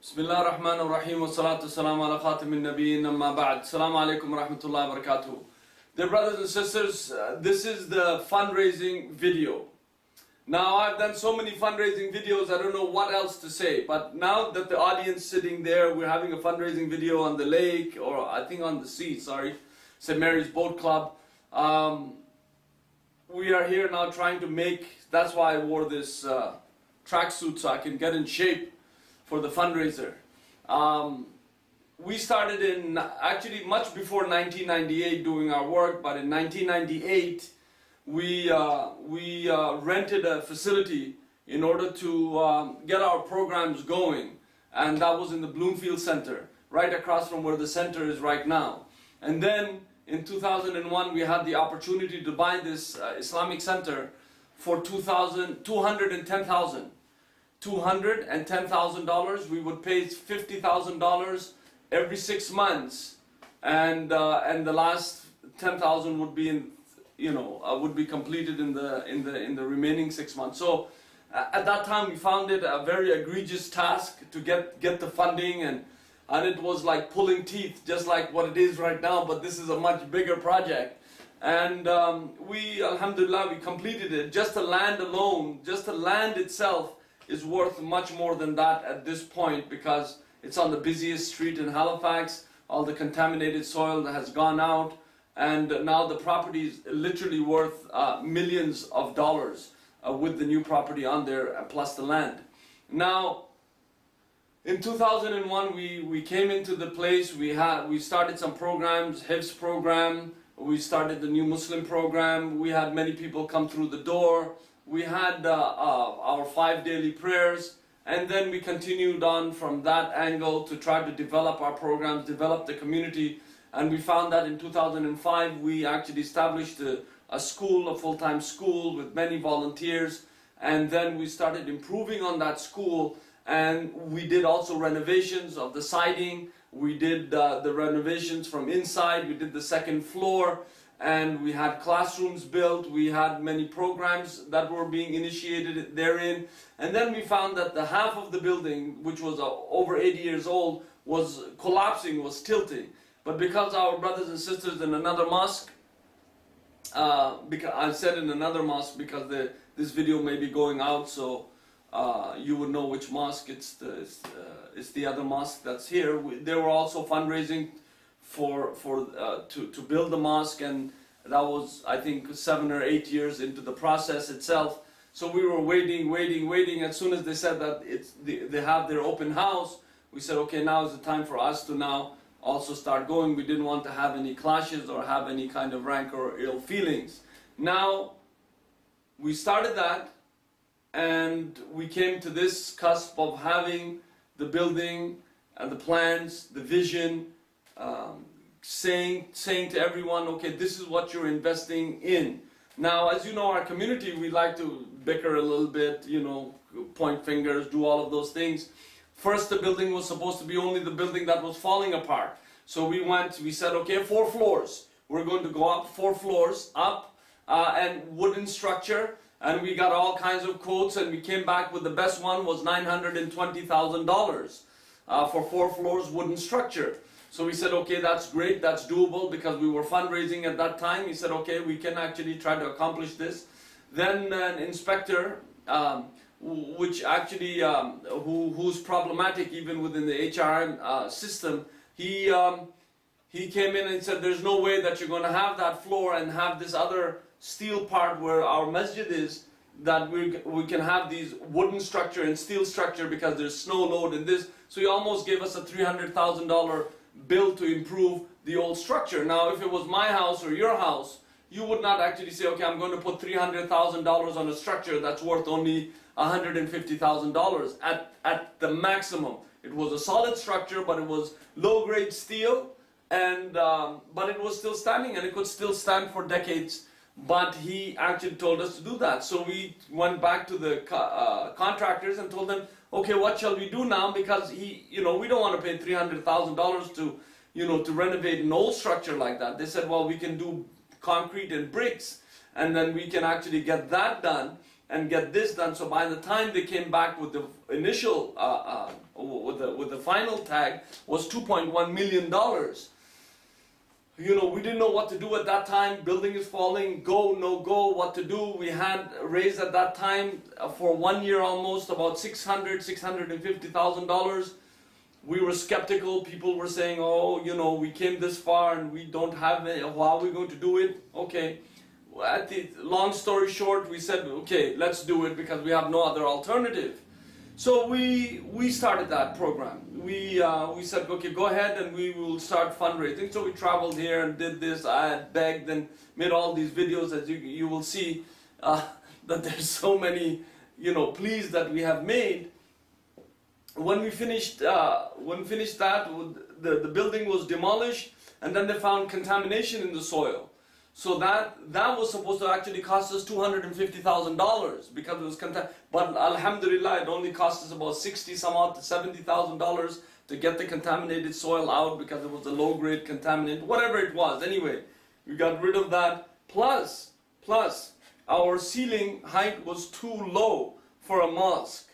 Bismillah ar-Rahman ar-Rahim wa salatu salamu ala khatimin nabiyyin amma ba'd. Assalamu alaikum wa rahmatullahi wa barakatuh. Dear brothers and sisters, this is the fundraising video. Now I've done so many fundraising videos, I don't know what else to say. But now that the audience sitting there, we're having a fundraising video on the lake, or I think on the sea, sorry, St. Mary's Boat Club. We are here now trying to make, that's why I wore this tracksuit so I can get in shape for the fundraiser. We started in actually much before 1998 doing our work, but in 1998 we rented a facility in order to get our programs going, and that was in the Bloomfield Center, right across from where the center is right now. And then in 2001 we had the opportunity to buy this Islamic center for $210,000. $210,000. We would pay $50,000 every 6 months, and the last 10,000 would be would be completed in the remaining 6 months. So at that time we found it a very egregious task to get the funding, and it was like pulling teeth, just like what it is right now, but this is a much bigger project. And we, alhamdulillah, we completed it. Just the land alone, just the land itself is worth much more than that at this point, because it's on the busiest street in Halifax. All the contaminated soil has gone out, and now the property is literally worth millions of dollars with the new property on there, plus the land. Now, in 2001, we came into the place. We started some programs, Hifz program. We started the New Muslim program. We had many people come through the door. We had our 5 daily prayers, and then we continued on from that angle to try to develop our programs, develop the community. And we found that in 2005 we actually established a school, a full-time school with many volunteers, and then we started improving on that school, and we did also renovations of the siding. We did the renovations from inside. We did the second floor, and we had classrooms built. We had many programs that were being initiated therein. And then we found that the half of the building, which was over 80 years old, was collapsing, was tilting. But because our brothers and sisters in another mosque, because I said in another mosque because this video may be going out, so you would know which mosque. It's the other mosque that's here. They were also fundraising to build the mosque, and that was, I think, 7 or 8 years into the process itself. So we were waiting. As soon as they said that they have their open house, we said, okay, now is the time for us to now also start going. We didn't want to have any clashes or have any kind of rancor or ill feelings. Now we started that, and we came to this cusp of having the building and the plans, the vision, saying to everyone, okay, this is what you're investing in. Now, as you know, our community, we like to bicker a little bit, point fingers, do all of those things. First, the building was supposed to be only the building that was falling apart. So we said, okay, 4 floors. We're going to go up 4 floors up, and wooden structure. And we got all kinds of quotes, and we came back with the best one was $920,000 for 4 floors wooden structure. So we said, okay, that's great, that's doable, because we were fundraising at that time. He said, okay, we can actually try to accomplish this. Then an inspector, which actually, who's problematic even within the HRM system, he came in and said, there's no way that you're going to have that floor and have this other steel part where our masjid is, that we can have these wooden structure and steel structure because there's snow load in this. So he almost gave us a $300,000 bill to improve the old structure. Now, if it was my house or your house, you would not actually say, okay, I'm going to put $300,000 on a structure that's worth only $150,000 at the maximum. It was a solid structure, but it was low-grade steel, and but it was still standing, and it could still stand for decades. But he actually told us to do that. So we went back to the contractors and told them, okay, what shall we do now? Because we don't want to pay $300,000 to renovate an old structure like that. They said, well, we can do concrete and bricks, and then we can actually get that done. and get this done. So by the time they came back with the initial, with the final tag, was $2.1 million. You know, we didn't know what to do at that time. Building is falling, go, no go, what to do. We had raised at that time for 1 year almost about $650,000. We were skeptical. People were saying, oh, you know, we came this far and we don't have it. How are we going to do it? Okay. Long story short, we said, okay, let's do it because we have no other alternative. So we started that program. We said, okay, go ahead and we will start fundraising. So we traveled here and did this. I had begged and made all these videos, as you will see, that there's so many, you know, pleas that we have made. When we finished that, the building was demolished, and then they found contamination in the soil. So that was supposed to actually cost us $250,000 because it was but alhamdulillah, it only cost us about $60,000 to $70,000 to get the contaminated soil out because it was a low-grade contaminant, whatever it was. Anyway, we got rid of that. Plus, our ceiling height was too low for a mosque.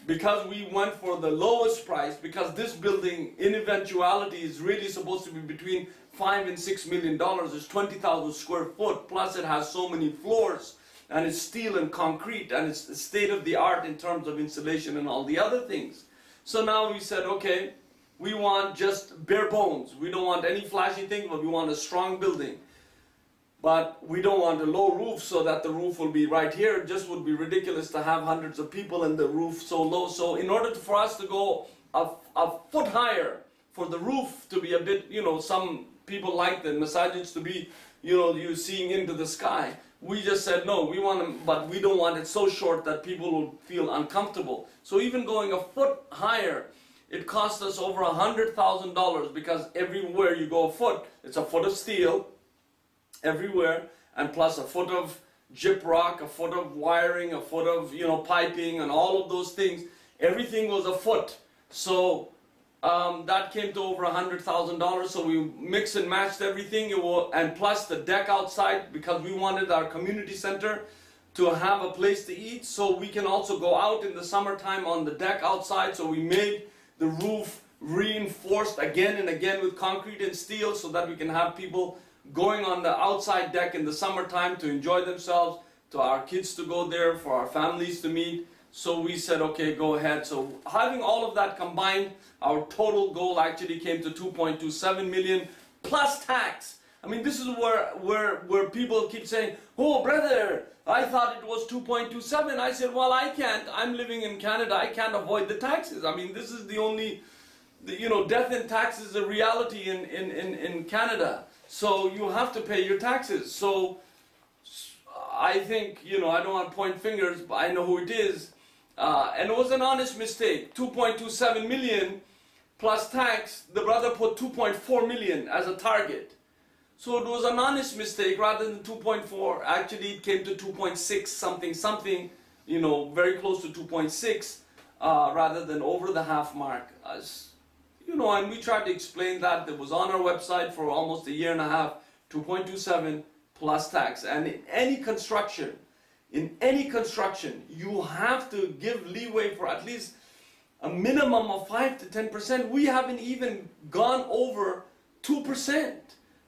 Because we went for the lowest price, because this building in eventuality is really supposed to be between $5 and $6 million. It's 20,000 square foot, plus it has so many floors, and it's steel and concrete, and it's state of the art in terms of insulation and all the other things. So now we said, okay, we want just bare bones. We don't want any flashy thing, but we want a strong building. But we don't want a low roof so that the roof will be right here. It just would be ridiculous to have hundreds of people and the roof so low. So in order for us to go a foot higher, for the roof to be a bit, you know, some people like the masajids to be, you know, you seeing into the sky. We just said, no, we want them, but we don't want it so short that people will feel uncomfortable. So even going a foot higher, it cost us over $100,000 because everywhere you go a foot, it's a foot of steel, everywhere, and plus a foot of gyprock, a foot of wiring, a foot of, you know, piping, and all of those things. Everything was a foot. So that came to over $100,000. So we mixed and matched everything, and plus the deck outside, because we wanted our community center to have a place to eat, so we can also go out in the summertime on the deck outside. So we made the roof reinforced again and again with concrete and steel so that we can have people going on the outside deck in the summertime to enjoy themselves, to our kids to go there, for our families to meet. So we said, okay, go ahead. So having all of that combined, our total goal actually came to 2.27 million plus tax. I mean, this is where people keep saying, oh brother, I thought it was 2.27. I said, well, I can't. I'm living in Canada. I can't avoid the taxes. I mean, this is the only, you know, death and tax is a reality in Canada. So you have to pay your taxes. So I think, you know, I don't want to point fingers, but I know who it is. And it was an honest mistake. 2.27 million plus tax. The brother put 2.4 million as a target. So it was an honest mistake rather than 2.4. Actually, it came to 2.6 something, you know, very close to 2.6 rather than over the half mark. You know, and we tried to explain that. It was on our website for almost a year and a half, 2.27 plus tax. And in any construction, you have to give leeway for at least a minimum of 5 to 10%. We haven't even gone over 2%.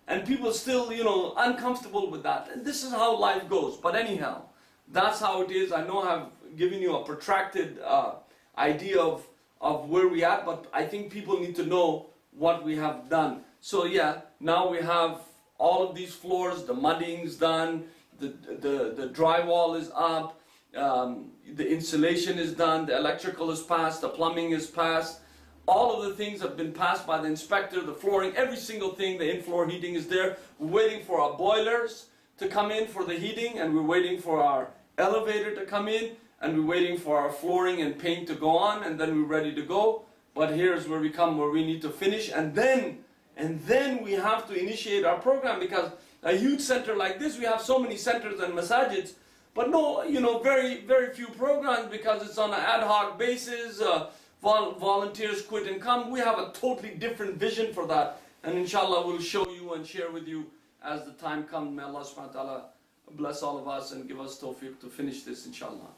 And people still, you know, uncomfortable with that. And this is how life goes. But anyhow, that's how it is. I know I've given you a protracted idea of where we at, but I think people need to know what we have done. So yeah, now we have all of these floors, the mudding's done, the drywall is up, the insulation is done, the electrical is passed, the plumbing is passed. All of the things have been passed by the inspector, the flooring, every single thing, the in-floor heating is there. We're waiting for our boilers to come in for the heating, and we're waiting for our elevator to come in, and we're waiting for our flooring and paint to go on, and then we're ready to go. But here's where we come, where we need to finish, and then we have to initiate our program, because a huge center like this, we have so many centers and masajids, but no, you know, very, very few programs, because it's on an ad hoc basis. Volunteers quit and come. We have a totally different vision for that, and inshallah we'll show you and share with you as the time comes. May Allah subhanahu wa ta'ala bless all of us and give us tawfiq to finish this, inshallah.